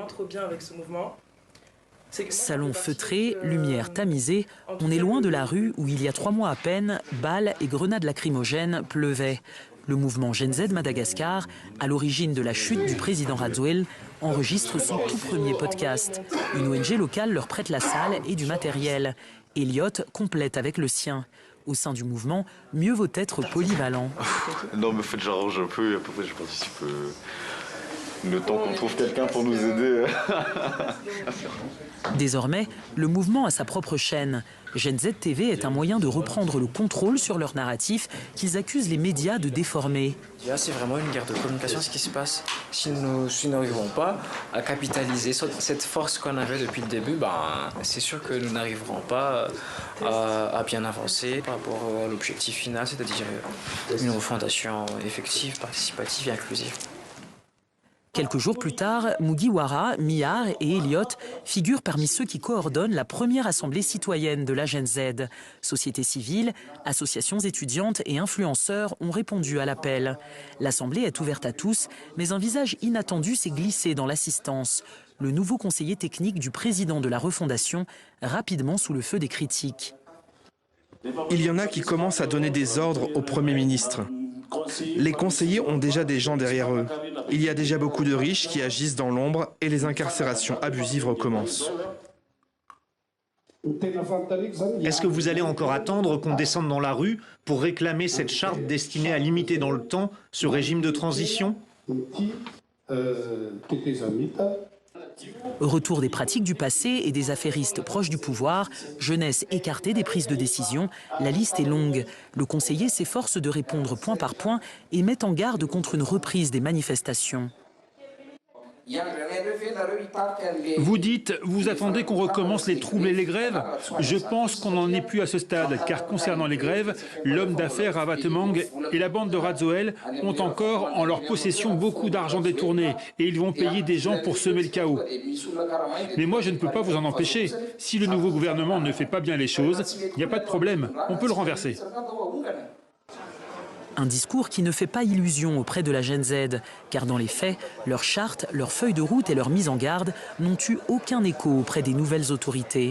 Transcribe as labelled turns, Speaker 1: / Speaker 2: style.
Speaker 1: trop bien avec ce mouvement.
Speaker 2: Salon feutré, lumière tamisée, on est loin de la rue où il y a 3 mois à peine, balles et grenades lacrymogènes pleuvaient. Le mouvement Gen Z Madagascar, à l'origine de la chute du président Rajoelina, enregistre son tout premier podcast. Une ONG locale leur prête la salle et du matériel. Elliot complète avec le sien. Au sein du mouvement, mieux vaut être polyvalent.
Speaker 3: Non mais en fait j'arrange un peu et à peu près je participe le temps qu'on trouve quelqu'un pour nous aider.
Speaker 2: Désormais, le mouvement a sa propre chaîne. Gen Z TV est un moyen de reprendre le contrôle sur leur narratif qu'ils accusent les médias de déformer.
Speaker 4: Là, c'est vraiment une guerre de communication ce qui se passe. Si nous n'arrivons pas à capitaliser cette force qu'on avait depuis le début, c'est sûr que nous n'arriverons pas à bien avancer par rapport à l'objectif final, c'est-à-dire une refondation effective, participative et inclusive.
Speaker 2: Quelques jours plus tard, Mugiwara, Mihar et Elliot figurent parmi ceux qui coordonnent la première assemblée citoyenne de la Gen Z. Société civile, associations étudiantes et influenceurs ont répondu à l'appel. L'assemblée est ouverte à tous, mais un visage inattendu s'est glissé dans l'assistance. Le nouveau conseiller technique du président de la refondation, rapidement sous le feu des critiques.
Speaker 5: Il y en a qui commencent à donner des ordres au Premier ministre. Les conseillers ont déjà des gens derrière eux. Il y a déjà beaucoup de riches qui agissent dans l'ombre et les incarcérations abusives recommencent.
Speaker 6: Est-ce que vous allez encore attendre qu'on descende dans la rue pour réclamer cette charte destinée à limiter dans le temps ce régime de transition ?
Speaker 2: Retour des pratiques du passé et des affairistes proches du pouvoir, jeunesse écartée des prises de décision, la liste est longue. Le conseiller s'efforce de répondre point par point et met en garde contre une reprise des manifestations.
Speaker 7: Vous dites, vous attendez qu'on recommence les troubles et les grèves? Je pense qu'on n'en est plus à ce stade, car concernant les grèves, l'homme d'affaires Ravatemang et la bande de Rajoelina ont encore en leur possession beaucoup d'argent détourné et ils vont payer des gens pour semer le chaos. Mais moi, je ne peux pas vous en empêcher. Si le nouveau gouvernement ne fait pas bien les choses, il n'y a pas de problème, on peut le renverser.
Speaker 2: Un discours qui ne fait pas illusion auprès de la Gen Z, car dans les faits, leurs chartes, leurs feuilles de route et leur mise en garde n'ont eu aucun écho auprès des nouvelles autorités.